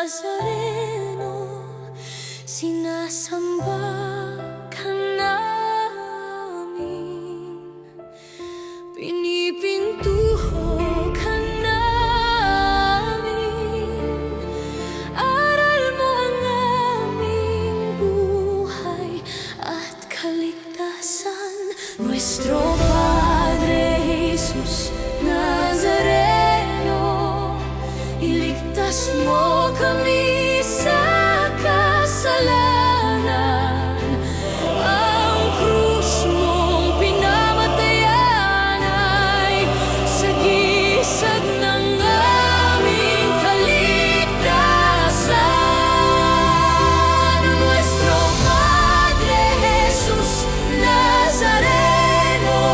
Nazareno, sinasamba ka namin, pinipintuho ka namin, aral mo ang aming buhay at kaligtasan. Nuestro Padre Jesus Nazareno, iligtas mo kami sa kasalanan. Ang krus mong pinamatayan ay sagisag ng aming kaligtasan. Nuestro Padre Jesus Nazareno,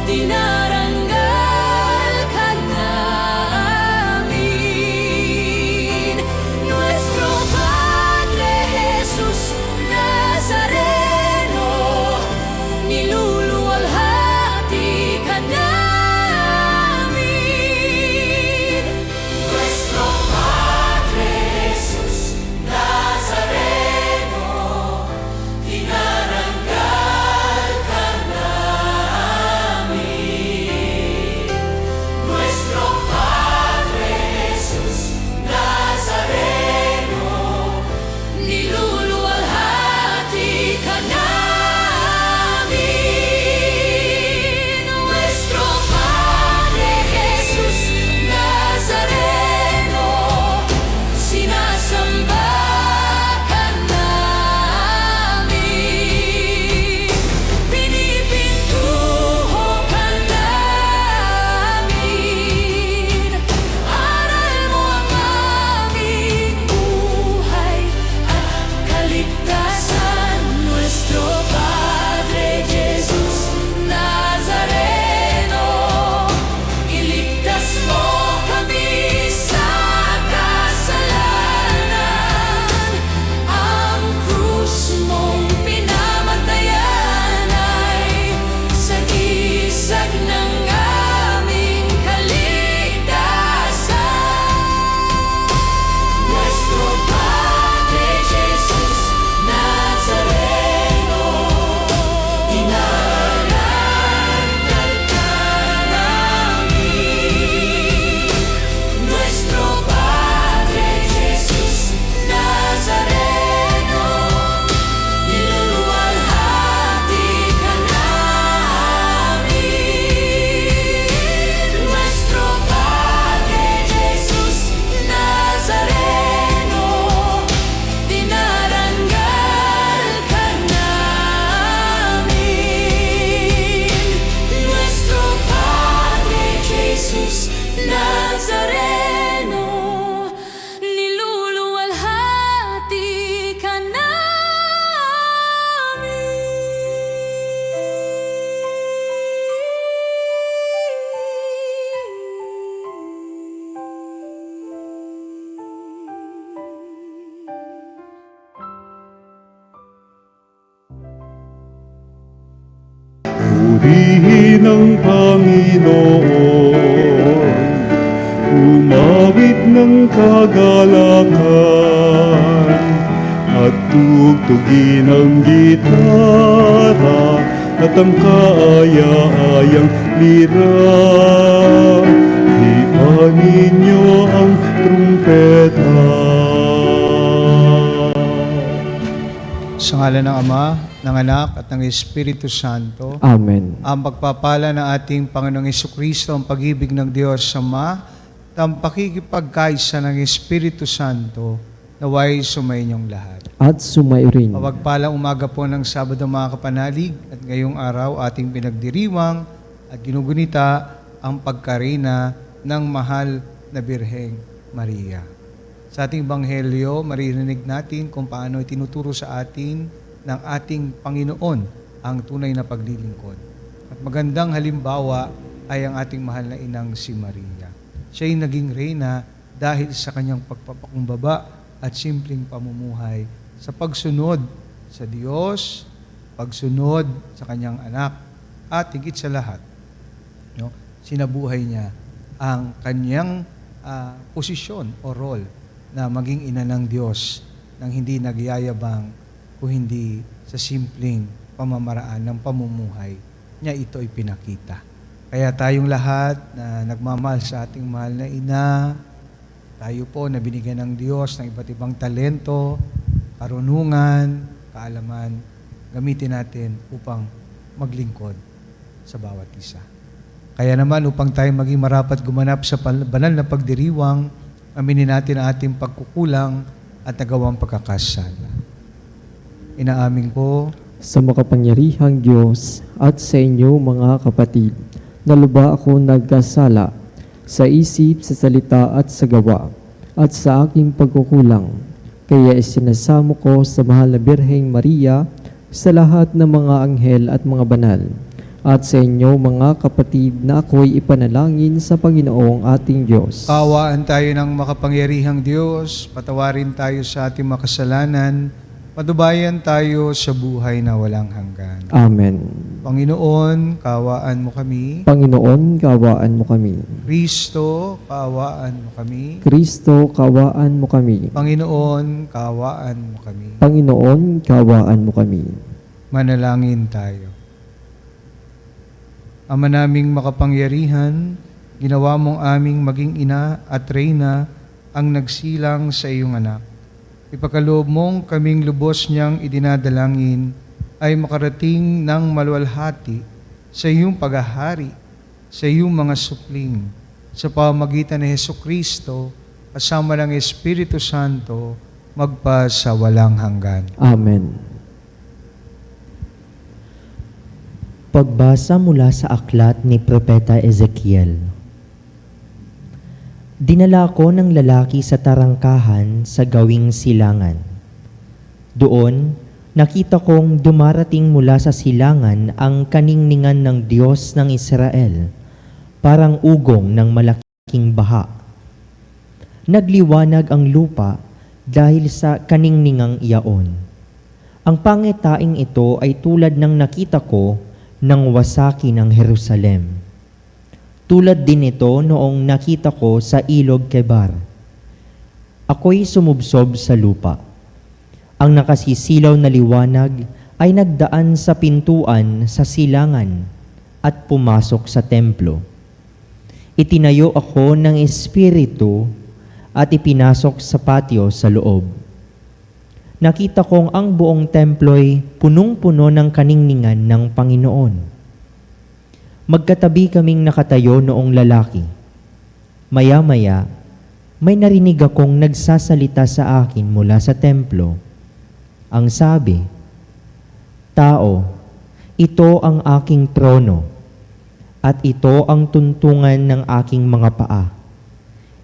dinarangal ka namin. Nuestro Padre Jesus Nazareno, niluluwalhati ka namin. Nuestro Padre Jesus Nazareno, dinarangal ka namin. Nuestro Padre Jesus Nazareno, niluluwalhati ka namin. Nuestro Padre Jesus Nazareno, sinasamba ka namin, pinipintuho ka namin, aral mo ang aming buhay at kaligtasan. Nuestro Padre Jesus Nazareno, iligtas mo kami sa kasalanan. Ang krus mong pinamatayan ay sagisag ng aming kaligtasan. Nuestro Padre Jesus Nazareno, dinarangal ka namin. Nuestro Padre Jesus Nazareno, niluluwalhati ka namin. Nuestro Padre Jesus Nazareno, dinarangal ka namin. Nuestro Padre Jesus Nazareno, niluluwalhati ka Purihin ang Panginoon, umawit ng kagalakan, at tugtugin ang gitara at ang kaaya-ayang lira. Hipan ninyo ang trumpeta. Sa ngalan ng Ama, ng Anak, at ng Espiritu Santo. Amen. Ang pagpapala ng ating Panginoong Jesucristo, ang pag-ibig ng Diyos Ama, at ang pakikipagkaisa ng Espiritu Santo, naway sumainyong lahat. At sumayo rin. Mapagpalang umaga po ng Sabado mga kapanalig, at ngayong araw ating pinagdiriwang at ginugunita ang pagkarina ng mahal na Birheng Maria. Sa ating Banghelyo, maririnig natin kung paano itinuturo sa atin ng ating Panginoon ang tunay na paglilingkod. At magandang halimbawa ay ang ating mahal na inang si Maria. Siya ay naging reyna dahil sa kanyang pagpapakumbaba at simpleng pamumuhay sa pagsunod sa Diyos, pagsunod sa kanyang anak, at higit sa lahat, sinabuhay niya ang kanyang posisyon o role na maging ina ng Diyos nang hindi nagyayabang o hindi sa simpleng pamamaraan ng pamumuhay niya ito ipinakita. Kaya tayong lahat na nagmamahal sa ating mahal na ina, tayo po na binigyan ng Diyos ng iba't ibang talento, karunungan, kaalaman, gamitin natin upang maglingkod sa bawat isa. Kaya naman upang tayo maging marapat gumanap sa banal na pagdiriwang, aminin natin ang ating pagkukulang at nagawang pagkakasala. Inaamin ko sa makapangyarihang Diyos at sa inyo mga kapatid, na luba ako nagkasala sa isip, sa salita at sa gawa, at sa aking pagkukulang. Kaya isinasamo ko sa mahal na Birheng Maria, sa lahat ng mga anghel at mga banal, at sa inyo mga kapatid na ako'y ipanalangin sa Panginoong ating Diyos. Kaawaan tayo ng makapangyarihang Diyos, patawarin tayo sa ating makasalanan, padubayan tayo sa buhay na walang hanggan. Amen. Panginoon, kaawaan mo kami. Panginoon, kawaan mo kami. Kristo, kaawaan mo kami. Kristo, kawaan mo kami. Panginoon, kaawaan mo kami. Panginoon, kawaan mo kami. Manalangin tayo. Ama naming makapangyarihan, ginawa mong aming maging ina at reyna ang nagsilang sa iyong anak. Ipagkaloob mong kaming lubos niyang idinadalangin ay makarating ng maluwalhati sa iyong paghahari, sa iyong mga supling, sa pamamagitan ni Hesukristo, kasama ng Espiritu Santo, magpa sa walang hanggan. Amen. Pagbasa mula sa aklat ni Propeta Ezekiel. Dinala ko ng lalaki sa tarangkahan sa gawing silangan. Doon, nakita kong dumarating mula sa silangan ang kaningningan ng Diyos ng Israel, parang ugong ng malaking baha. Nagliwanag ang lupa dahil sa kaningningang iyaon. Ang pangitaing ito ay tulad ng nakita ko ng wasaki ng Jerusalem. Tulad din ito noong nakita ko sa ilog Kebar. Ako'y sumubsob sa lupa. Ang nakasisilaw na liwanag ay nagdaan sa pintuan sa silangan at pumasok sa templo. Itinayo ako ng espiritu at ipinasok sa patio sa loob. Nakita kong ang buong templo'y punong-puno ng kaningningan ng Panginoon. Magkatabi kaming nakatayo noong lalaki. Maya-maya, may narinig akong nagsasalita sa akin mula sa templo. Ang sabi, "Tao, ito ang aking trono, at ito ang tuntungan ng aking mga paa.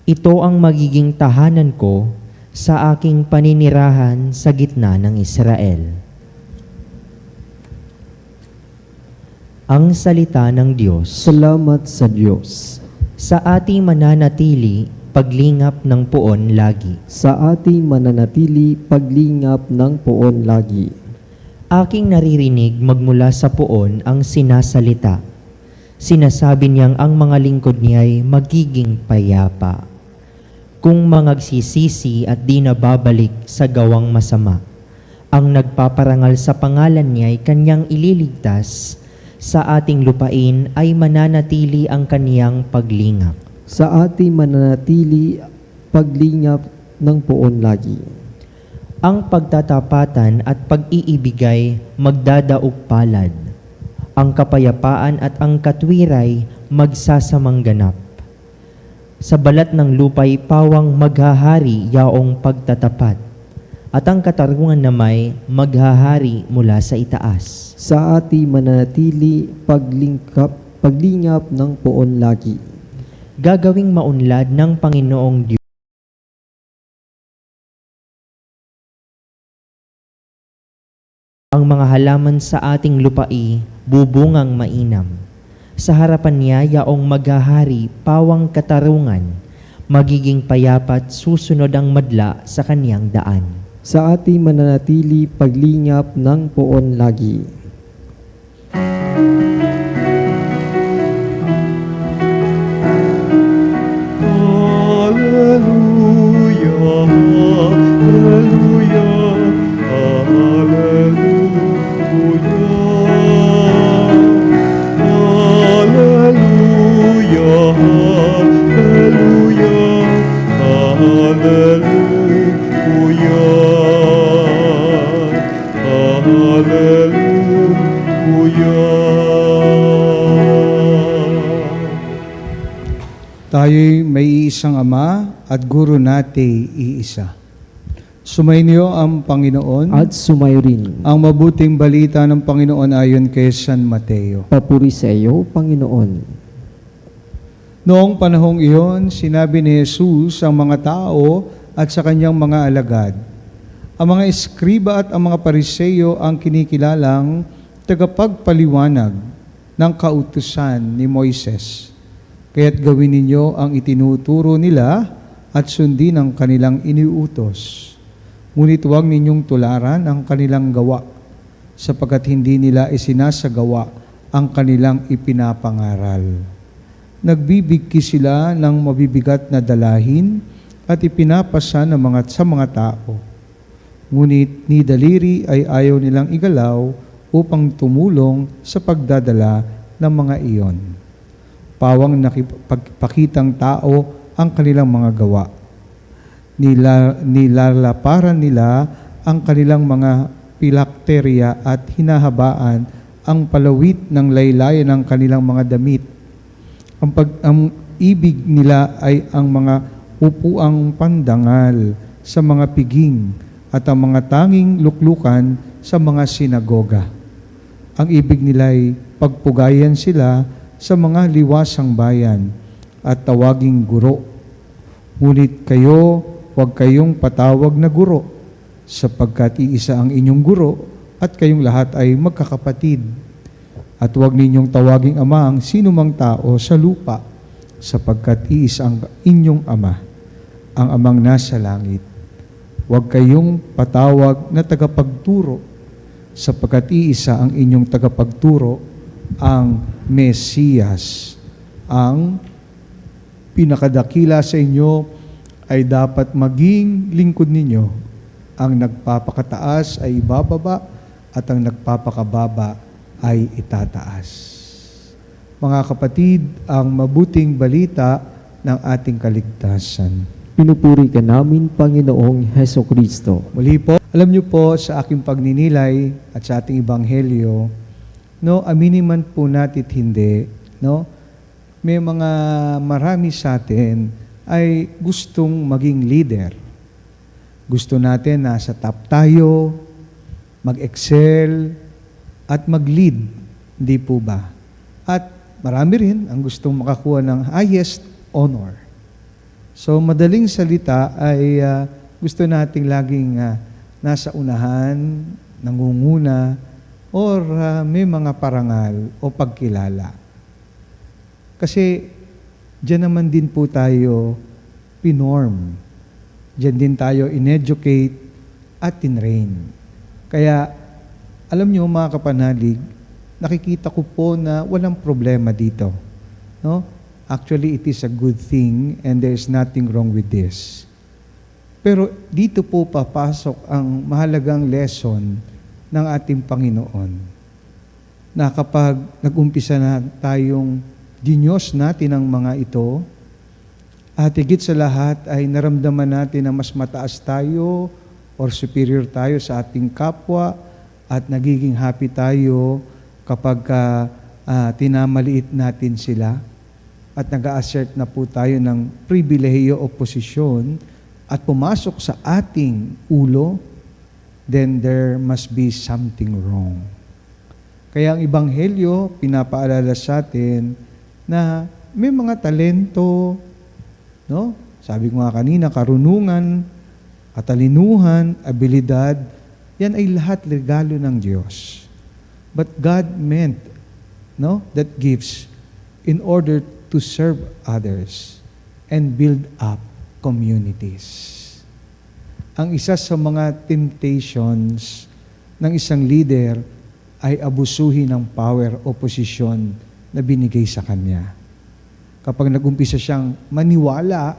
Ito ang magiging tahanan ko sa aking paninirahan sa gitna ng Israel." Ang salita ng Diyos. Salamat sa Diyos. Sa ating mananatili, paglingap ng poon lagi. Sa ating mananatili, paglingap ng poon lagi. Aking naririnig magmula sa poon ang sinasalita. Sinasabi niyang ang mga lingkod niya'y magiging payapa. Kung mangagsisisi at di nababalik sa gawang masama, ang nagpaparangal sa pangalan niya'y kanyang ililigtas, sa ating lupain ay mananatili ang kaniyang paglingap. Sa ating mananatili, paglingap ng poon lagi. Ang pagtatapatan at pag-iibigay magdadaog palad. Ang kapayapaan at ang katwiray magsasamang ganap. Sa balat ng lupa'y pawang maghahari yaong pagtatapat, at ang katarungan na may maghahari mula sa itaas. Sa ating mananatili, paglingap ng poon lagi. Gagawing maunlad ng Panginoong Diyos ang mga halaman sa ating lupai, bubungang mainam. Sa harapan niya yaong maghahari, pawang katarungan, magiging payapat susunod ang madla sa kaniyang daan. Sa ating mananatili, paglingap ng poon lagi. Hallelujah, iisang Ama at Guro natin iisa. Sumainyo ang Panginoon At sumayrin. ang mabuting balita ng Panginoon ayon kay San Mateo. Papuri sa iyo, Panginoon. Noong panahong iyon, sinabi ni Jesus ang mga tao at sa kanyang mga alagad. Ang mga eskriba at ang mga pariseyo ang kinikilalang tagapagpaliwanag ng kautusan ni Moises. Kaya't gawin ninyo ang itinuturo nila at sundin ang kanilang iniutos. Ngunit huwag ninyong tularan ang kanilang gawa, sapagkat hindi nila isinasagawa ang kanilang ipinapangaral. Nagbibigki sila ng mabibigat na dalahin at ipinapasa sa mga tao. Ngunit ni daliri ay ayaw nilang igalaw upang tumulong sa pagdadala ng mga iyon. Pawang nakipagpakitang tao ang kanilang mga gawa. Nilalaparan nila ang kanilang mga pilakterya at hinahabaan ang palawit ng laylayan ng kanilang mga damit. Ang ibig nila ay ang mga upuang pandangal sa mga piging at ang mga tanging luklukan sa mga sinagoga. Ang ibig nila ay pagpugayan sila sa mga liwasang bayan at tawaging guro. Ngunit kayo, huwag kayong patawag na guro, sapagkat iisa ang inyong guro at kayong lahat ay magkakapatid. At huwag ninyong tawaging ama ang sinumang tao sa lupa, sapagkat iisa ang inyong ama, ang amang nasa langit. Huwag kayong patawag na tagapagturo, sapagkat iisa ang inyong tagapagturo, ang Mesiyas. Ang pinakadakila sa inyo ay dapat maging lingkod ninyo. Ang nagpapakataas ay ibababa at ang nagpapakababa ay itataas. Mga kapatid, ang mabuting balita ng ating kaligtasan. Pinupuri ka namin, Panginoong Heso Kristo. Muli po, alam niyo po sa aking pagninilay at sa ating ebanghelyo, no, aminin man po natin hindi, no, may mga marami sa atin ay gustong maging leader. Gusto natin nasa top tayo, mag-excel, at mag-lead, hindi po ba? At marami rin ang gustong makakuha ng highest honor. So madaling salita ay gusto nating laging nasa unahan, nangunguna, or may mga parangal o pagkilala. Kasi diyan naman din po tayo pinorm. Diyan din tayo in-educate at in-train. Kaya alam niyo mga kapanalig, nakikita ko po na walang problema dito. No? Actually, it is a good thing and there is nothing wrong with this. Pero dito po papasok ang mahalagang lesson ng ating Panginoon. Na kapag nag-umpisa na tayong dinyos natin ang mga ito, at higit sa lahat ay naramdaman natin na mas mataas tayo or superior tayo sa ating kapwa, at nagiging happy tayo kapag tinamaliit natin sila at nag-a-assert na po tayo ng pribilehiyo o posisyon at pumasok sa ating ulo, then there must be something wrong. Kaya ang Ebanghelyo, pinapaalala sa atin na may mga talento, no? Sabi ko nga kanina, karunungan, katalinuhan, abilidad, yan ay lahat regalo ng Diyos. But God meant, no, that gifts in order to serve others and build up communities. Ang isa sa mga temptations ng isang leader ay abusuhin ng power o posisyon na binigay sa kanya. Kapag nag-umpisa siyang maniwala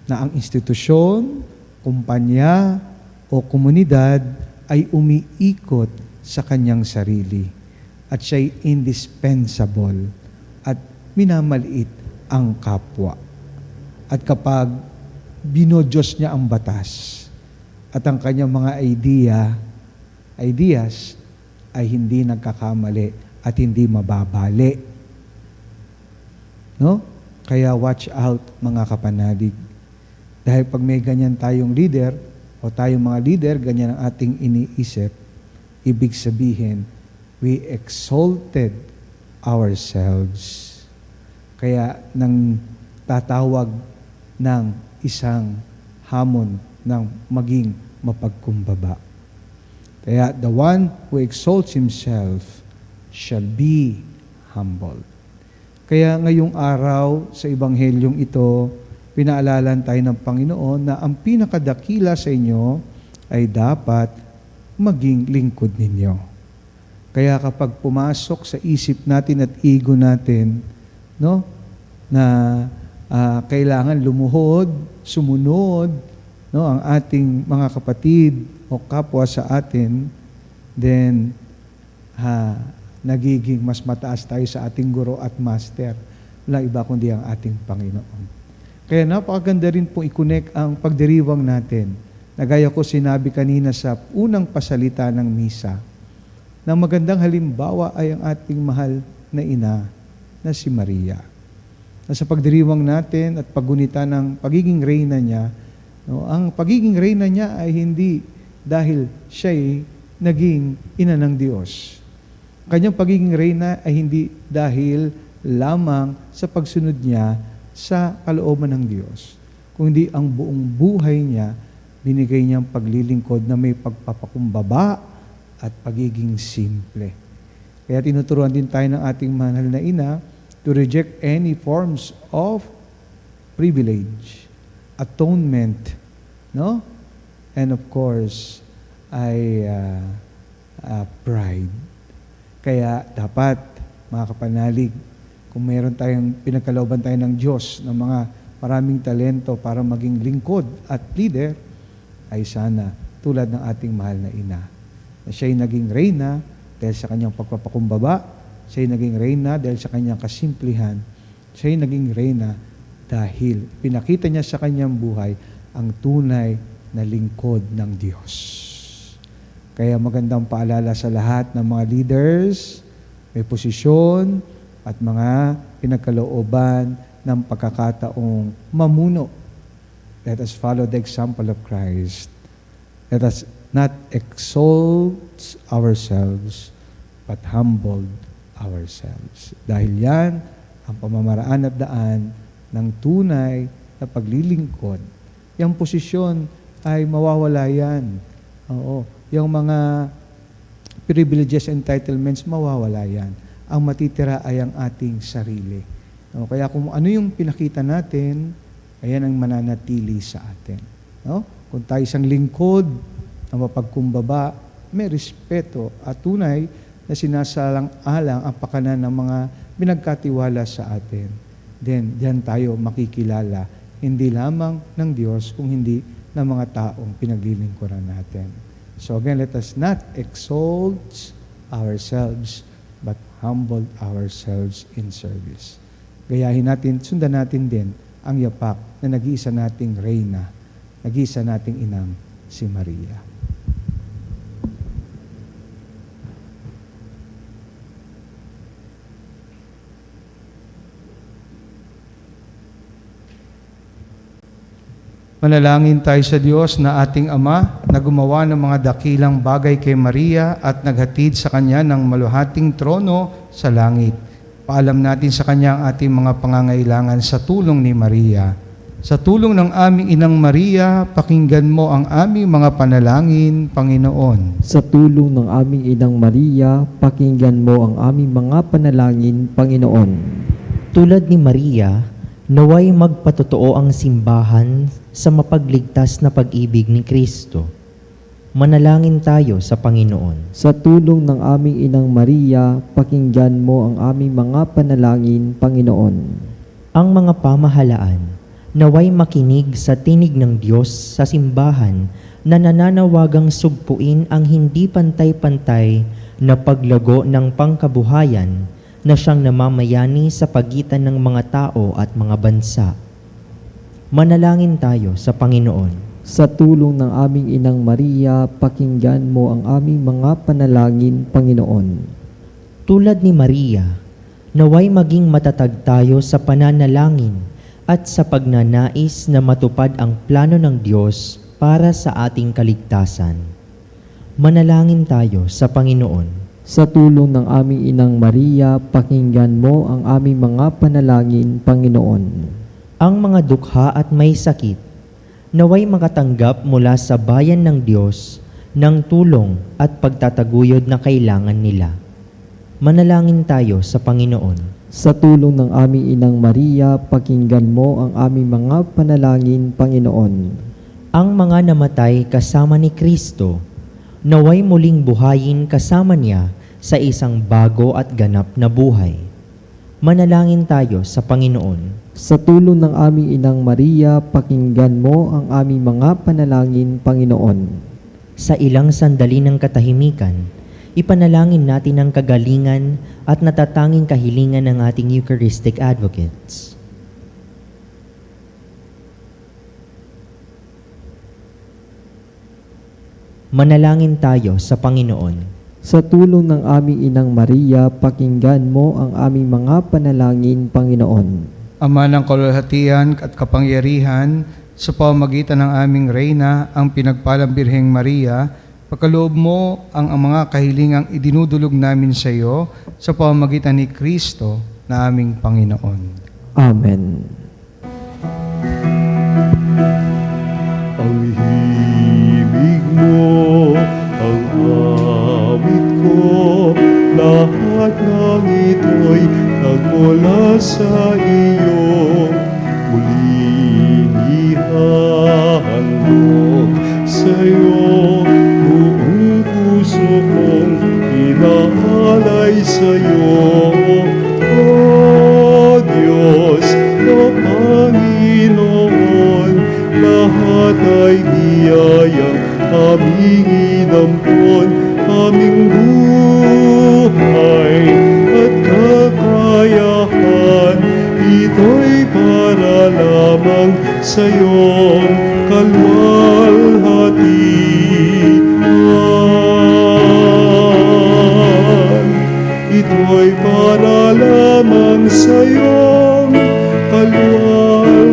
na ang institusyon, kumpanya o komunidad ay umiikot sa kanyang sarili at siya'y indispensable at minamaliit ang kapwa. At kapag binodyos niya ang batas at ang kanyang mga ideas ay hindi nagkakamali at hindi mababali. No? Kaya watch out mga kapanalig. Dahil pag may ganyan tayong leader o tayong mga leader, ganyan ang ating iniisip, ibig sabihin, we exalted ourselves. Kaya nang tatawag ng isang hamon ng maging mapagkumbaba. Kaya the one who exalts himself shall be humbled. Kaya ngayong araw sa Ebanghelyong ito, pinaalalan tayo ng Panginoon na ang pinakadakila sa inyo ay dapat maging lingkod ninyo. Kaya kapag pumasok sa isip natin at ego natin, no, na kailangan lumuhod, sumunod, no, ang ating mga kapatid o kapwa sa atin, then nagiging mas mataas tayo sa ating guro at master. Wala iba kundi ang ating Panginoon. Kaya napakaganda rin pong i-connect ang pagdiriwang natin. Nagaya ko sinabi kanina sa unang pasalita ng misa, na magandang halimbawa ay ang ating mahal na ina na si Maria. Na sa pagdiriwang natin at paggunita ng pagiging reyna niya, no, ang pagiging reyna niya ay hindi dahil siya'y naging ina ng Diyos. Kanyang pagiging reyna ay hindi dahil lamang sa pagsunod niya sa kalooban ng Diyos, kundi ang buong buhay niya, binigay niyang paglilingkod na may pagpapakumbaba at pagiging simple. Kaya tinuturuan din tayo ng ating mahal na ina to reject any forms of privilege, atonement, no? And of course, pride. Kaya dapat, mga kapanalig, kung meron tayong pinagkalooban tayo ng Diyos ng mga maraming talento para maging lingkod at leader, ay sana tulad ng ating mahal na ina. Na siya'y naging reyna dahil sa kanyang pagpapakumbaba, siya'y naging reyna dahil sa kanyang kasimplihan, siya'y naging reyna dahil pinakita niya sa kanyang buhay ang tunay na lingkod ng Diyos. Kaya magandang paalala sa lahat ng mga leaders, may posisyon at mga pinagkalooban ng pagkakataong mamuno. Let us follow the example of Christ. Let us not exalt ourselves, but humble ourselves. Dahil yan ang pamamaraan at daan ng tunay na paglilingkod. Yung posisyon ay mawawala yan. Oo. Yung mga privileges, entitlements, mawawala yan. Ang matitira ay ang ating sarili. No? Kaya kung ano yung pinakita natin, ayan ang mananatili sa atin. No? Kung tayo isang lingkod na mapagkumbaba, may respeto at tunay na sinasalang-alang ang pakanan ng mga pinagkatiwala sa atin. Then, diyan tayo makikilala, hindi lamang ng Diyos, kung hindi ng mga taong pinaglilingkuran natin. So again, let us not exalt ourselves, but humble ourselves in service. Gayahin natin, sundan natin din ang yapak na nag-iisa nating reyna, nag-iisa nating inang si Maria. Manalangin tayo sa Diyos na ating Ama na gumawa ng mga dakilang bagay kay Maria at naghatid sa Kanya ng maluhating trono sa langit. Paalam natin sa Kanya ang ating mga pangangailangan sa tulong ni Maria. Sa tulong ng aming Inang Maria, pakinggan mo ang aming mga panalangin, Panginoon. Sa tulong ng aming Inang Maria, pakinggan mo ang aming mga panalangin, Panginoon. Tulad ni Maria, naway magpatotoo ang simbahan sa mapagligtas na pag-ibig ni Kristo. Manalangin tayo sa Panginoon. Sa tulong ng aming Inang Maria, pakinggan mo ang aming mga panalangin, Panginoon. Ang mga pamahalaan, naway makinig sa tinig ng Diyos sa simbahan na nananawagang sugpuin ang hindi pantay-pantay na paglago ng pangkabuhayan na siyang namamayani sa pagitan ng mga tao at mga bansa. Manalangin tayo sa Panginoon. Sa tulong ng aming Inang Maria, pakinggan mo ang aming mga panalangin, Panginoon. Tulad ni Maria, Naway maging matatag tayo sa pananalangin at sa pagnanais na matupad ang plano ng Diyos para sa ating kaligtasan. Manalangin tayo sa Panginoon. Sa tulong ng aming Inang Maria, pakinggan mo ang aming mga panalangin, Panginoon. Ang mga dukha at may sakit, naway makatanggap mula sa bayan ng Diyos ng tulong at pagtataguyod na kailangan nila. Manalangin tayo sa Panginoon. Sa tulong ng aming Inang Maria, pakinggan mo ang aming mga panalangin, Panginoon. Ang mga namatay kasama ni Kristo, naway muling buhayin kasama niya sa isang bago at ganap na buhay. Manalangin tayo sa Panginoon. Sa tulong ng aming Inang Maria, pakinggan mo ang aming mga panalangin, Panginoon. Sa ilang sandali ng katahimikan, ipanalangin natin ang kagalingan at natatanging kahilingan ng ating Eucharistic advocates. Manalangin tayo sa Panginoon. Sa tulong ng aming Inang Maria, pakinggan mo ang aming mga panalangin, Panginoon. Ama ng kalwalhatian at kapangyarihan, sa pamamagitan ng aming Reyna, ang pinagpalang Birheng Maria, pagkaloob mo ang mga kahilingang idinudulog namin sa iyo sa pamamagitan ni Kristo na aming Panginoon. Amen. Ang himig mo, ang awit ko, lahat ng ito'y nagmula sa iyo. Muling ihahandog sa iyo, buong puso kong inaalay sa iyo. O Diyos na Panginoon, lahat ay biyayang aming inampon, aming buhay at kakayahan, ito'y para lamang sa iyong kalwalhatian. Ito'y para lamang sa iyong kalwalhatian.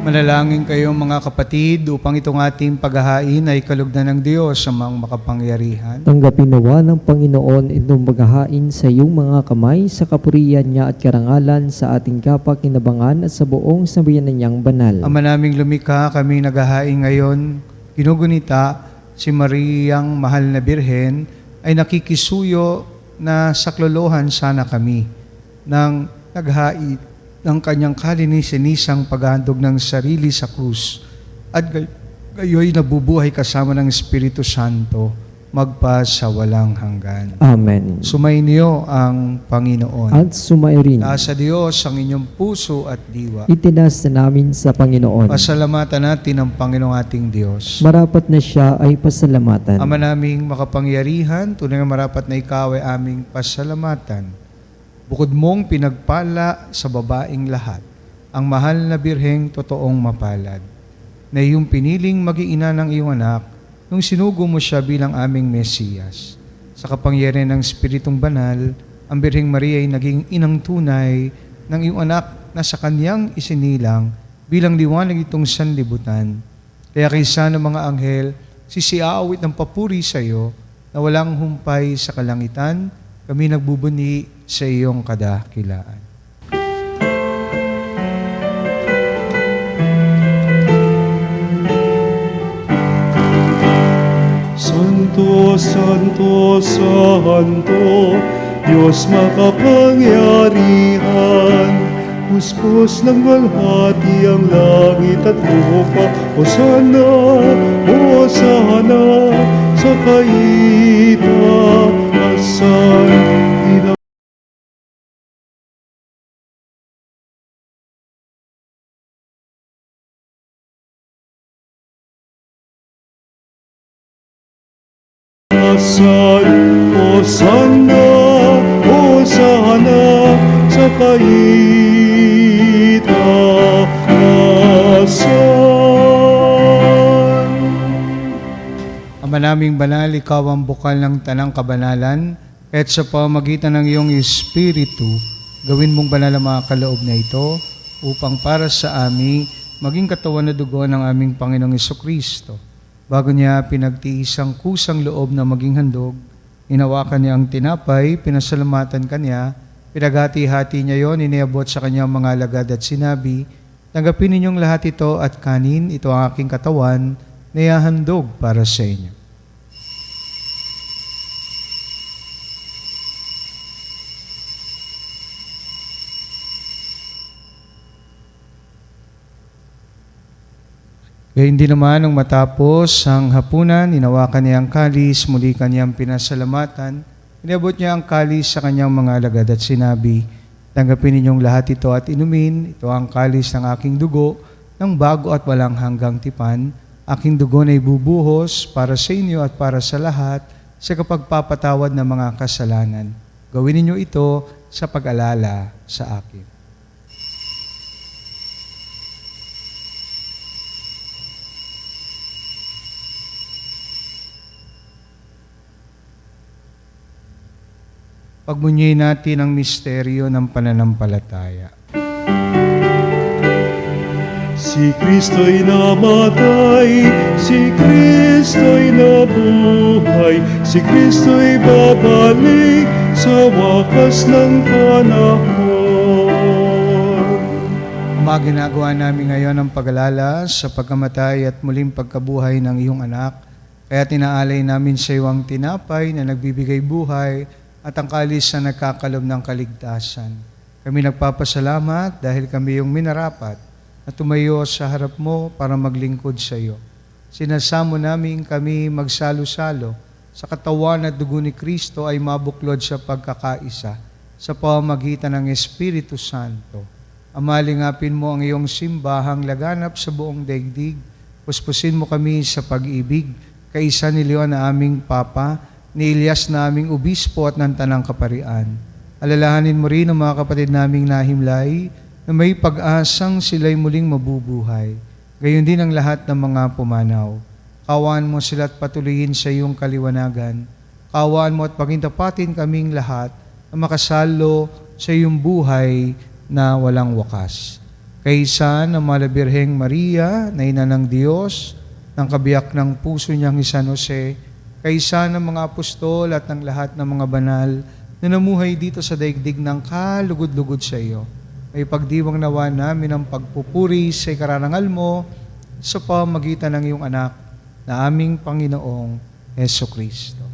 Manalangin kayo mga kapatid upang itong ating paghahain ay kalugdan ng Diyos sa mga makapangyarihan. Tanggapin nawa ng Panginoon itong paghahain sa iyong mga kamay sa kapurihan niya at karangalan sa ating kapakinabangan at sa buong sambayanan niyang banal. Ama naming lumikha, kami naghahain ngayon, ginugunita si Mariang Mahal na Birhen, ay nakikisuyo na saklolohan sana kami ng naghahain ng kanyang kalinisan-nisang paghandog ng sarili sa krus at gayoy nabubuhay kasama ng Espiritu Santo magpa sa walang hanggan. Amen. Sumainyo ang Panginoon. At sumairin. Sa Diyos ang inyong puso at diwa. Itinas na namin sa Panginoon. Pasalamatan natin ang Panginoong ating Diyos. Marapat na siya ay pasalamatan. Ama naming makapangyarihan, tunay nga marapat na ikaw ay aming pasalamatan. Bukod mong pinagpala sa babaeng lahat, ang mahal na Birheng totoong mapalad, na iyong piniling maging ina ng iyong anak, nung sinugo mo siya bilang aming Mesiyas. Sa kapangyarihan ng Espiritong Banal, ang Birheng Maria ay naging inang tunay ng iyong anak na sa kanyang isinilang bilang liwanag itong sanlibutan. Kaya kaysa ng mga anghel, sisiawit ng papuri sa iyo na walang humpay sa kalangitan, kami nagbubuni sa iyong kadakilaan. Santo, Santo, Santo, Diyos makapangyarihan, puspos ng walhati ang langit at lupa. Hosana, Hosana, sa kaitaasan. Hosana, Hosana, sa kaitaasan. Ama Ama naming banal, ikaw ang bukal ng tanang kabanalan, at sa pamamagitan ng iyong Espiritu, gawin mong banal ang mga kaloob na ito, upang para sa amin, maging katawan na dugo ng aming Panginoong Jesucristo. Bago niya pinagtiis ang kusang loob na maging handog, inawakan niya ang tinapay, pinasalamatan kanya, pinaghati-hati niya yon, iniabot sa kanyang mga alagad at sinabi, tanggapin ninyong lahat ito at kanin, ito ang aking katawan, na ihahandog para sa inyo. Gayun din naman nung matapos ang hapunan, inawakan niya ang kalis, muli kanyang pinasalamatan, inabot niya ang kalis sa kanyang mga alagad at sinabi, tanggapin ninyong lahat ito at inumin, ito ang kalis ng aking dugo, ng bago at walang hanggang tipan, aking dugo na ibubuhos para sa inyo at para sa lahat sa kapagpapatawad ng mga kasalanan. Gawin ninyo ito sa pag-alala sa akin. Pagmunyihin natin ang misteryo ng pananampalataya. Si Kristo'y namatay, si Kristo'y nabuhay, si Kristo'y babalik sa wakas ng panahon. Ginagawa namin ngayon ang pag-alala sa pagkamatay at muling pagkabuhay ng iyong anak, kaya tinaalay namin sa iyo ang tinapay na nagbibigay buhay at ang kalis na nagkakalob ng kaligtasan. Kami nagpapasalamat dahil kami yung minarapat na tumayo sa harap mo para maglingkod sa iyo. Sinasamo namin kami magsalo-salo sa katawan at dugo ni Kristo ay mabuklod sa pagkakaisa sa pamamagitan ng Espiritu Santo. Amalingapin mo ang iyong simbahang laganap sa buong daigdig. Puspusin mo kami sa pag-ibig, kaisa ni Leon na aming Papa, ni Elias na aming obispo at ng Tanang Kaparian. Alalahanin mo rin ang mga kapatid naming nahimlay na may pag-asang sila'y muling mabubuhay. Gayon din ang lahat ng mga pumanaw. Kawaan mo sila at patuloyin sa iyong kaliwanagan. Kawaan mo at pagintapatin kaming lahat na makasalo sa iyong buhay na walang wakas. Kaisa ng Malabirheng Maria, na ina ng Diyos, ng kabiyak ng puso niyang San Jose, kaisa ng mga apostol at ng lahat ng mga banal na namuhay dito sa daigdig ng kalugod-lugod sa iyo. Ay pagdiwang nawa namin ang pagpupuri sa ikarangal mo sa pamamagitan ng iyong anak na aming Panginoong Jesucristo.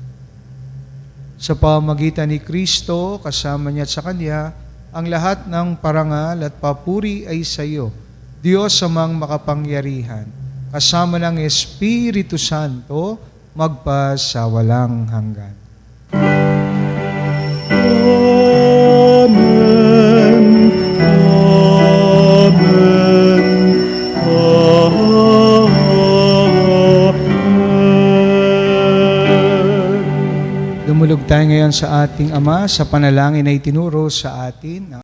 Sa pamamagitan ni Kristo, kasama niya at sa Kanya, ang lahat ng parangal at papuri ay sa iyo, Diyos amang makapangyarihan, kasama ng Espiritu Santo, magpasawalang hanggan. Amen. Amen. Amen. Dumulog tayo ngayon sa ating Ama sa panalangin na itinuro sa atin.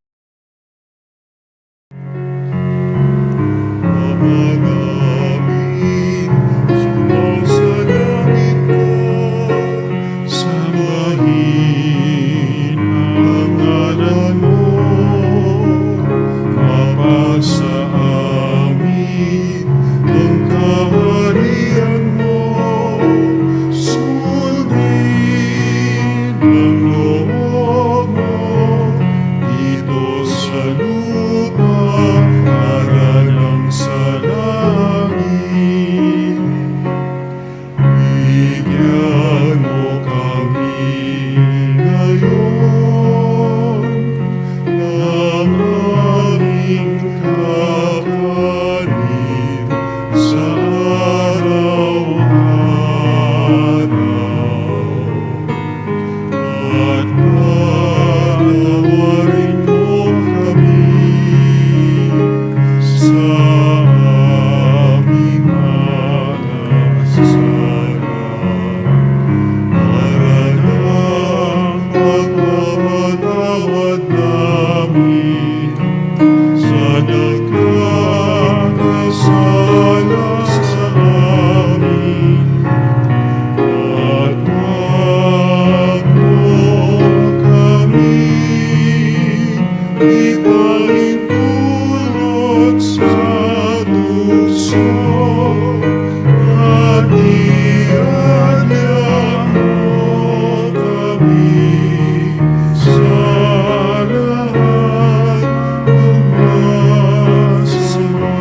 Dito puso at ianyag mo kami sa lahat ng masama.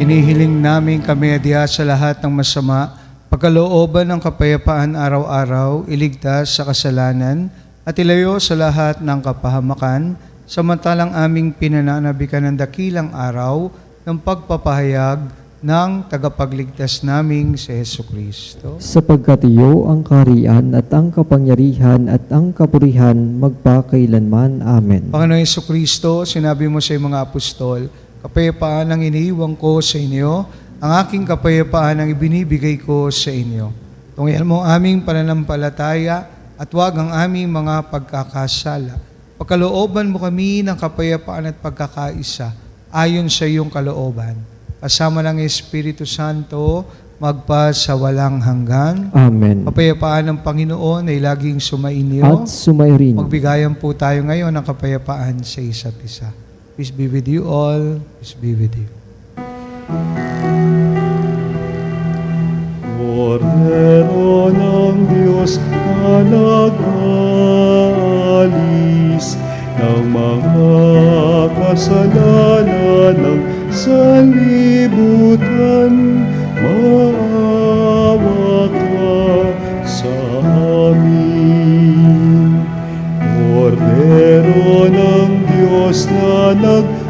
Inihiling namin kami adya sa lahat ng masama, pagkalooban ng kapayapaan araw-araw, iligtas sa kasalanan, at ilayo sa lahat ng kapahamakan, samantalang aming pinananabikan ng dakilang araw ng pagpapahayag ng tagapagligtas naming si Jesucristo. Sapagkat iyo ang kaharian at ang kapangyarihan at ang kapurihan magpakailanman. Amen. Panginoong Jesucristo, sinabi mo sa iyong mga apostol, kapayapaan ang iniiwan ko sa inyo, ang aking kapayapaan ang ibinibigay ko sa inyo. Tungyan mo aming pananampalataya at huwag ang aming mga pagkakasala. Pagkalooban mo kami ng kapayapaan at pagkakaisa ayon sa iyong kalooban. Kasama ng Espiritu Santo, magpa sa walang hanggan. Amen. Kapayapaan ng Panginoon ay laging sumainyo. At sumairin. Magbigayan po tayo ngayon ng kapayapaan sa isa't isa. Peace be with you all. Peace be with you. Kordero ng Diyos na nag-alis ng mga kasalanan ng sanlibutan, maawa ka sa amin. Kordero ng Diyos na nag-alis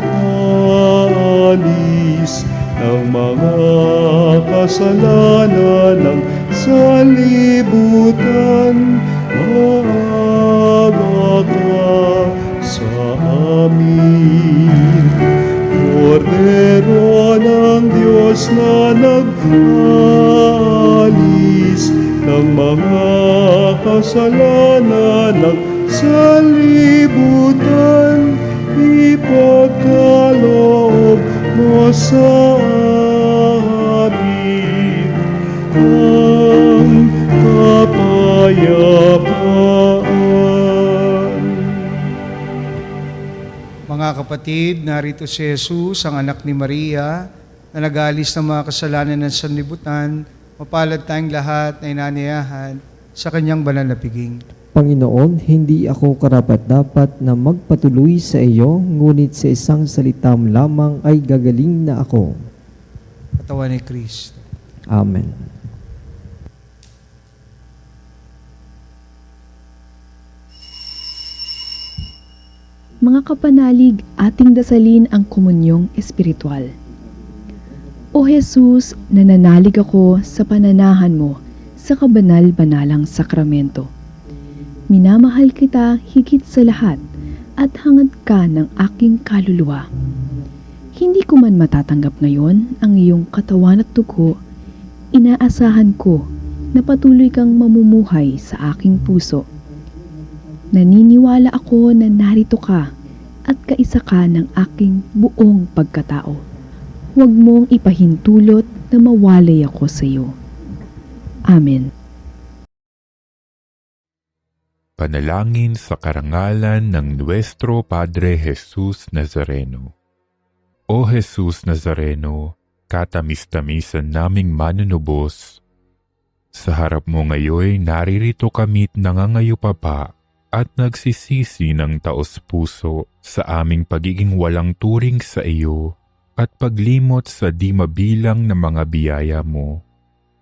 ng mga kasalanan ng sanlibutan, maawa ka sa amin. Kordero ng Diyos na nag-alis ng mga kasalanan ng sanlibutan, ipagkaloob mo sa amin ang kapayapaan. Mga kapatid, narito si Jesus, ang anak ni Maria, na nag-aalis ng mga kasalanan ng sanlibutan. Mapalad tayong lahat na inanayahan sa kanyang banal na piging. Panginoon, hindi ako karapat-dapat na magpatuloy sa iyo, ngunit sa isang salita mo lamang ay gagaling na ako. Katawan ni Kristo. Amen. Mga kapanalig, ating dasalin ang komunyong espiritual. O Jesus, nananalig ako sa pananahan mo sa kabanal-banalang sakramento. Minamahal kita higit sa lahat at hangad ka ng aking kaluluwa. Hindi ko man matatanggap ngayon ang iyong katawan at dugo, inaasahan ko na patuloy kang mamumuhay sa aking puso. Naniniwala ako na narito ka at kaisa ka ng aking buong pagkatao. Huwag mong ipahintulot na mawalay ako sa iyo. Amen. Panalangin sa karangalan ng Nuestro Padre Jesus Nazareno. O Jesus Nazareno, katamis-tamisan naming manunubos, sa harap mo ngayon naririto kami't nangangayupapa at nagsisisi ng taos-puso sa aming pagiging walang turing sa iyo at paglimot sa di mabilang na mga biyaya mo,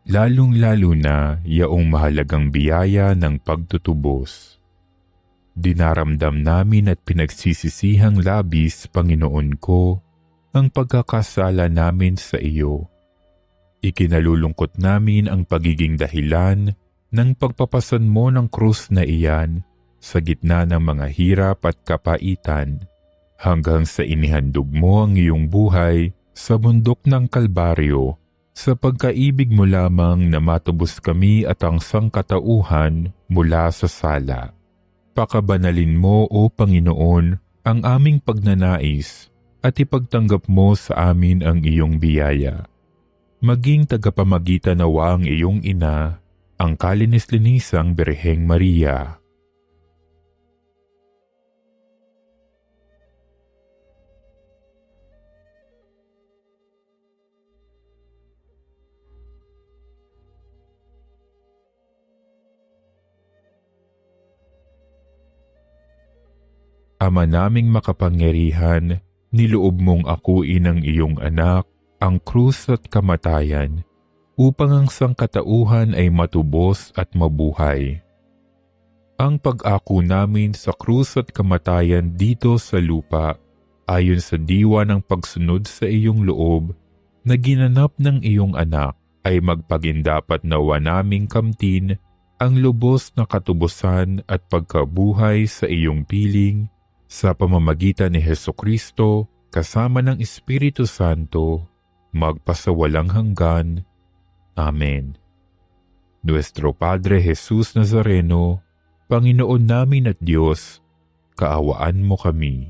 lalong-lalo na yaong mahalagang biyaya ng pagtutubos. Dinaramdam namin at pinagsisisihang labis, Panginoon ko, ang pagkakasala namin sa iyo. Ikinalulungkot namin ang pagiging dahilan ng pagpapasan mo ng krus na iyan sa gitna ng mga hirap at kapaitan, hanggang sa inihandog mo ang iyong buhay sa bundok ng Kalbaryo, sa pagkaibig mo lamang na matubos kami at ang sangkatauhan mula sa sala. Pakabanalin mo, O Panginoon, ang aming pagnanais at ipagtanggap mo sa amin ang iyong biyaya. Maging tagapamagitan nawa ang iyong ina, ang kalinis-linisang Birheng Maria. Ama naming makapangyarihan, niloob mong akuin ang iyong anak, ang krus at kamatayan, upang ang sangkatauhan ay matubos at mabuhay. Ang pag-ako namin sa krus at kamatayan dito sa lupa, ayon sa diwa ng pagsunod sa iyong loob, na ginanap ng iyong anak, ay magpagindapat nawa naming kamtin ang lubos na katubusan at pagkabuhay sa iyong piling sa pamamagitan ni Hesukristo kasama ng Espiritu Santo, magpasawalang hanggan. Amen. Nuestro Padre Jesus Nazareno, Panginoon namin at Diyos, kaawaan mo kami.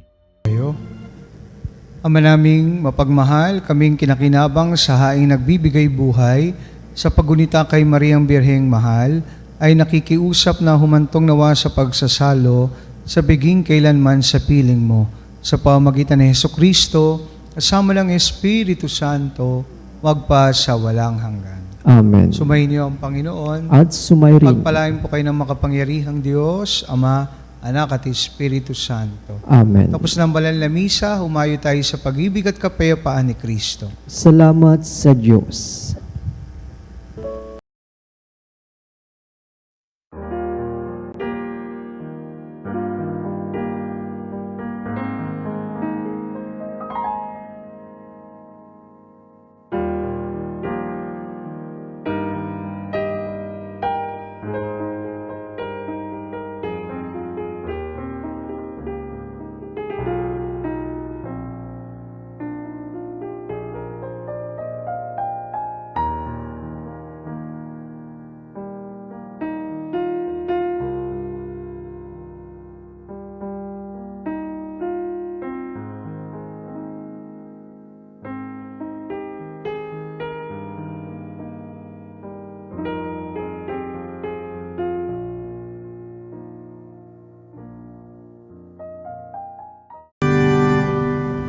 Ama naming mapagmahal, kaming kinakinabang sa haing nagbibigay buhay, sa paggunita kay Mariang Birheng Mahal, ay nakikiusap na humantong nawa sa pagsasalo sa biging kailanman sa piling mo. Sa pamamagitan ni Hesukristo, kasama ng Espiritu Santo, magpa sa walang hanggan. Amen. Sumayin niyo ang Panginoon. At sumayo rin. Pagpalain po kayo ng makapangyarihang Diyos, Ama, Anak at Espiritu Santo. Amen. Tapos ng banal na misa, humayo tayo sa pag-ibig at kapayapaan ni Kristo. Salamat sa Diyos.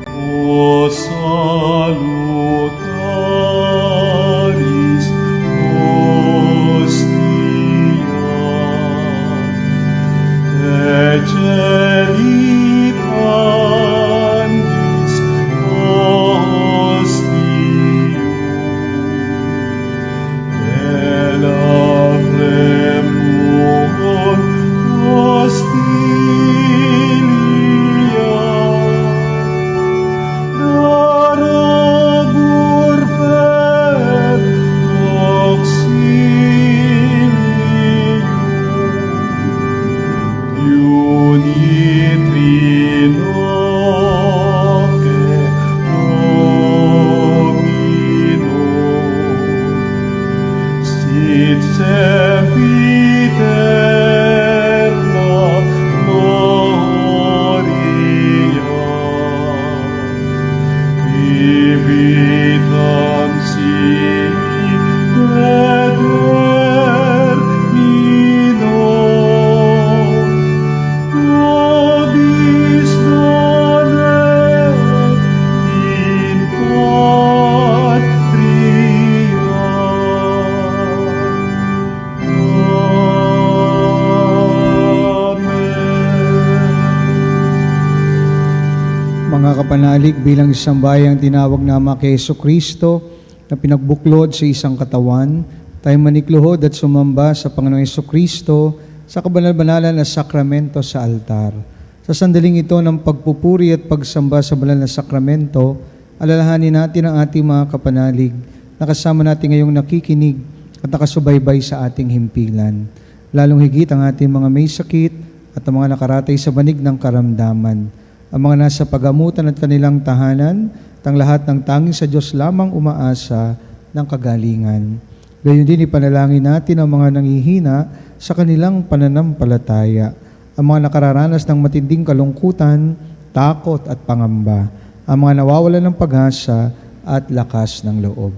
O salutaris hostia, eceli pandis hostium, elabremur hostilia, darabur per auxilium, unitri noce Domino, sit sempiterna gloria, vitam sic et termino, nobis donet in patria. Amen. Mga kapanalig, bilang isang bayang tinawag na kay Hesukristo na pinagbuklod sa isang katawan, tayo manikluhod at sumamba sa Panginoong Hesukristo sa kabanal-banalan na sakramento sa altar. Sa sandaling ito ng pagpupuri at pagsamba sa banal na sakramento, alalahanin natin ang ating mga kapanalig na kasama natin ngayong nakikinig at nakasubaybay sa ating himpilan. Lalong higit ang ating mga may sakit at ang mga nakaratay sa banig ng karamdaman. Ang mga nasa pagamutan at kanilang tahanan, at ang lahat ng tanging sa Diyos lamang umaasa ng kagalingan. Gayon din ipanalangin natin ang mga nanghihina sa kanilang pananampalataya, ang mga nakararanas ng matinding kalungkutan, takot at pangamba, ang mga nawawalan ng pag-asa at lakas ng loob.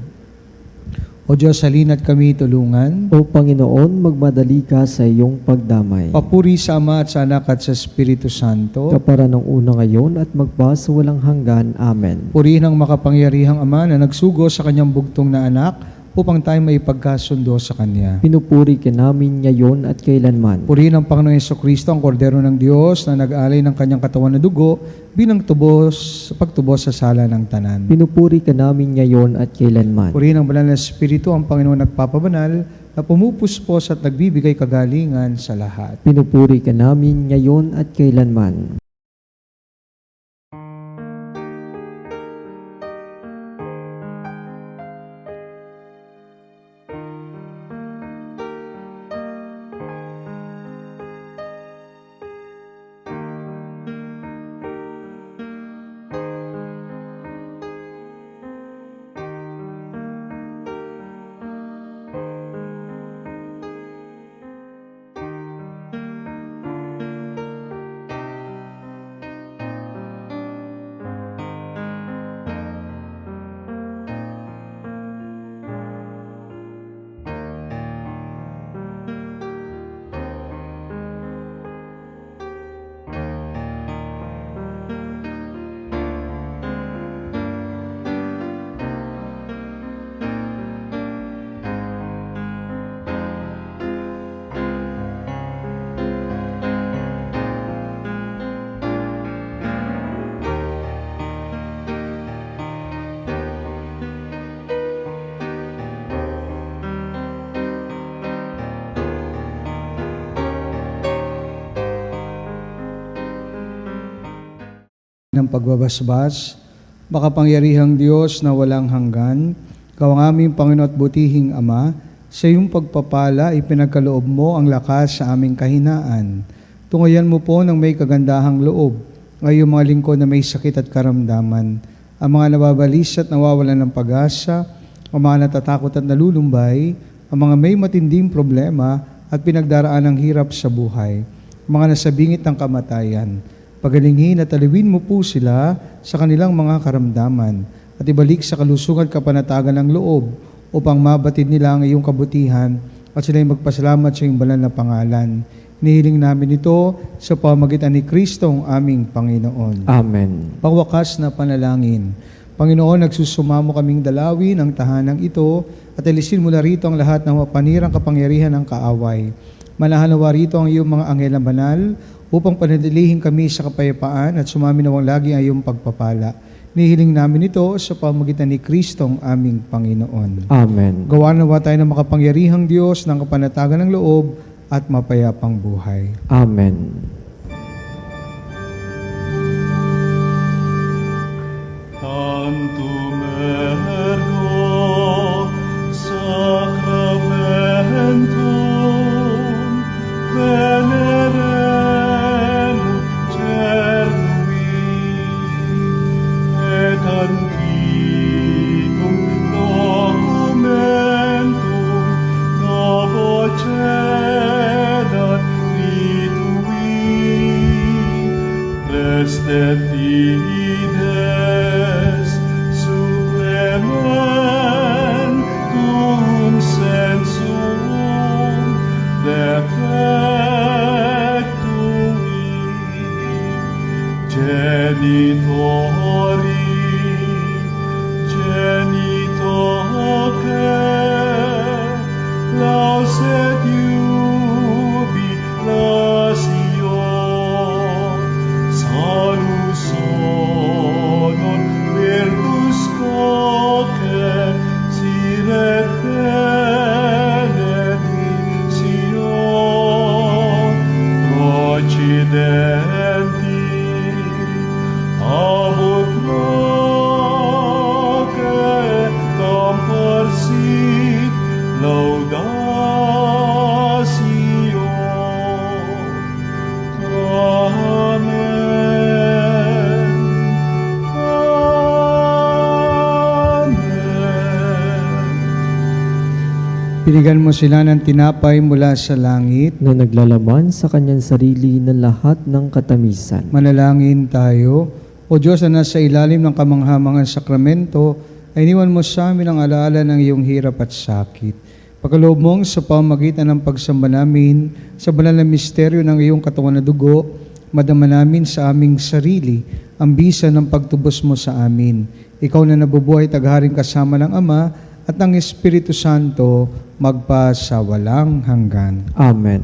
O Diyos, halina't kami tulungan. O Panginoon, magmadali ka sa iyong pagdamay. Papuri sa Ama at sa Anak at sa Espiritu Santo. Kapara ng una ngayon at magpa sa walang hanggan. Amen. Purihin ang makapangyarihang Ama na nagsugo sa kanyang bugtong na anak upang tayo may pagkasundo sa Kanya. Pinupuri ka namin ngayon at kailanman. Purihin ang Panginoong Jesucristo, ang Kordero ng Diyos na nag-alay ng Kanyang katawan na dugo bilang tubos sa pagtubos sa sala ng tanan. Pinupuri ka namin ngayon at kailanman. Purihin ang banal na Espiritu, ang Panginoon nagpapabanal na pumupuspos at nagbibigay kagalingan sa lahat. Pinupuri ka namin ngayon at kailanman. Ng pagbabasbas, makapangyarihang Diyos na walang hanggan, Ikaw ang aming Panginoon at butihing Ama, sa iyong pagpapala ipinagkaloob mo ang lakas sa aming kahinaan. Tungayan mo po ng may kagandahang loob, ngayong mga lingkod na may sakit at karamdaman, ang mga nababalis at nawawalan ng pag-asa, ang mga natatakot at nalulumbay, ang mga may matinding problema at pinagdaraan ng hirap sa buhay, ang mga nasabingit ng kamatayan. Pagalinghin at aliwin mo po sila sa kanilang mga karamdaman at ibalik sa kalusugan at kapanatagan ng loob upang mabatid nila ang iyong kabutihan at sila'y magpasalamat sa iyong banal na pangalan. Inihiling namin ito sa pamamagitan ni Kristo ang aming Panginoon. Amen. Pangwakas na panalangin. Panginoon, nagsusumamo kaming dalawin ang tahanang ito at alisin mo na rito ang lahat ng mapanirang kapangyarihan ng kaaway. Manahanawa rito ang iyong mga anghel na banal upang panadilihin kami sa kapayapaan at sumaminawang lagi ang iyong pagpapala. Nihiling namin ito sa pamamagitan ni Kristo ang aming Panginoon. Amen. Gawa nawa tayo ng makapangyarihang Diyos ng kapanatagan ng loob at mapayapang buhay. Amen. Tantum ergo sacramentum veneremur cernui et antiquum documentum novo cedat ritui prestet fides supplementum sensum defectui genitori genitoque lauset jubilatio salus honor virtus coque sine benedictio procidenti abut noce comparsit laudatio. Amen. Amen. Binigyan mo sila ng tinapay mula sa langit. Na naglalaman sa kanyang sarili ng lahat ng katamisan. Manalangin tayo. O Diyos na nasa ilalim ng kamanghamangang sakramento, ay iniwan mo sa amin ang alaala ng iyong hirap at sakit. Pagkaloob mong sa pamamagitan ng pagsamba namin sa banal na misteryo ng iyong katawan na dugo, madama namin sa aming sarili ang bisa ng pagtubos mo sa amin. Ikaw na nabubuhay tagharing kasama ng Ama at ng Espiritu Santo magpa sa walang hanggan. Amen.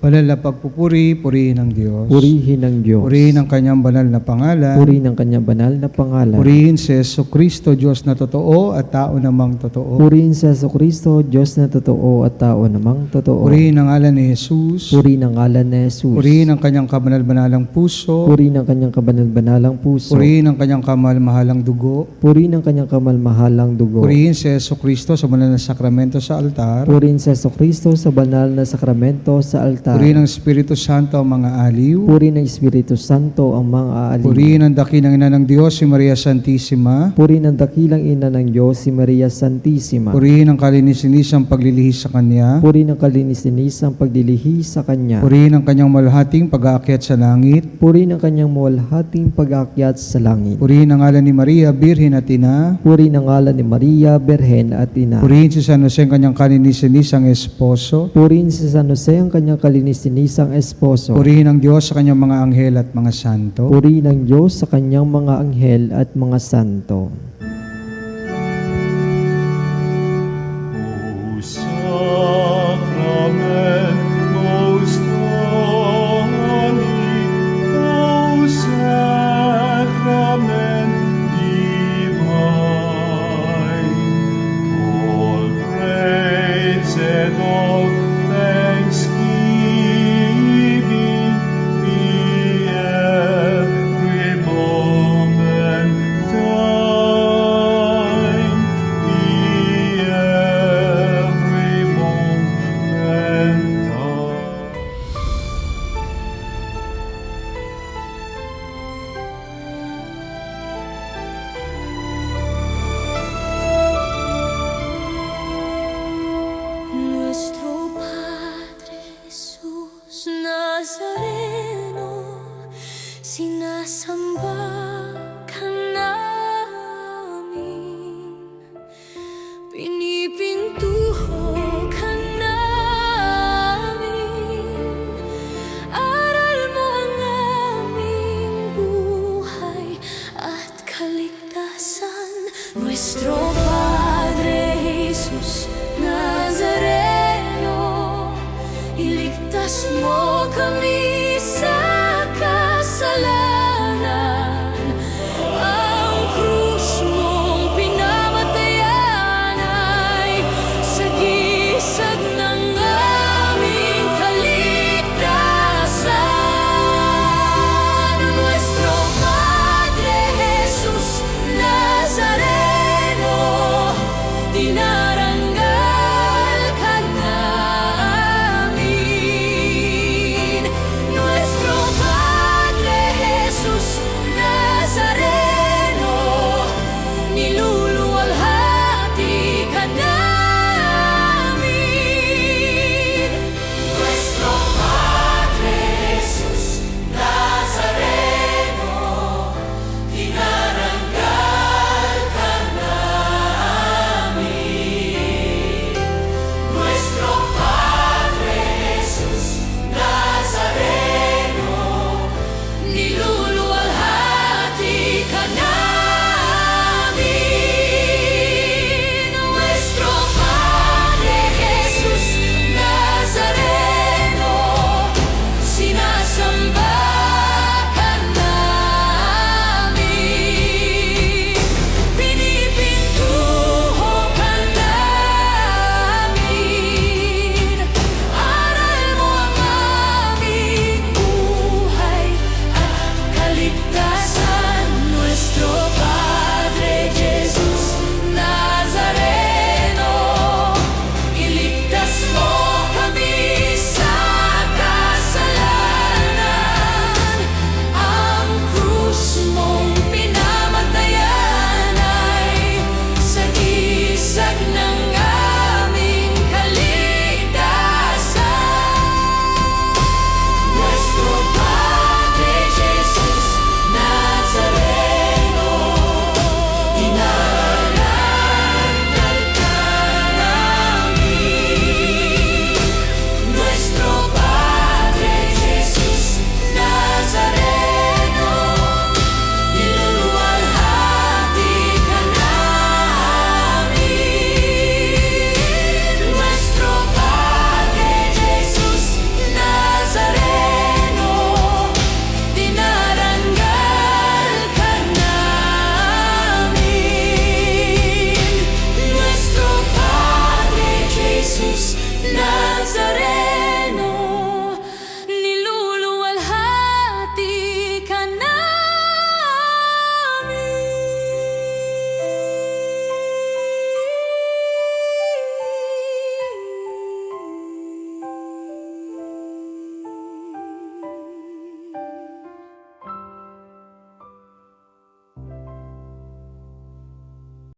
Banal na pagpupuri, purihin ng Diyos. Purihin ng Diyos. Purihin ang kanyang banal na pangalan. Purihin ang kanyang banal na pangalan. Purihin si Jesucristo, Diyos na totoo at tao namang totoo. Purihin sa Jesucristo, Diyos na totoo at tao namang totoo. Purihin ang ngalan ni Jesus. Purihin ang ngalan ni Jesus. Purihin ang kanyang kabanal-banalang puso. Purihin ang kanyang kabanal-banalang puso. Purihin ang kanyang kamal-mahalang dugo. Purihin ang kanyang kamalmahalang dugo. Purihin si Jesucristo sa banal na sakramento sa altar. Purihin sa Jesucristo sa banal na sakramento sa altar. Purihin ang Espiritu Santo ang mga aliw. Purihin ng Espiritu Santo ang mga aaliw. Purihin ang dakilang ina ng Diyos, si Maria Santissima. Purihin ang dakilang ina ng Diyos, si Maria Santissima. Purihin ang kalininis-nisang paglilihis sa Kanya. Purihin ang kalinis-linisang pagdilihi sa Kanya. Purihin ang kanyang malhating pag-aakyat sa langit. Purihin ang kanyang mawalhating pag-aakyat sa langit. Purihin ang ngalan ni Maria, Birhen at Ina. Purihin ang ngalan ni Maria, Berhen at Ina. Purihin si San Jose ang kanyang kalininis-nisang esposo. Purihin si San Jose ang kanyang kalinis-linisang esposo. Purihin ang Diyos sa kanyang mga anghel at mga santo. Purihin ang Diyos sa kanyang mga anghel at mga santo.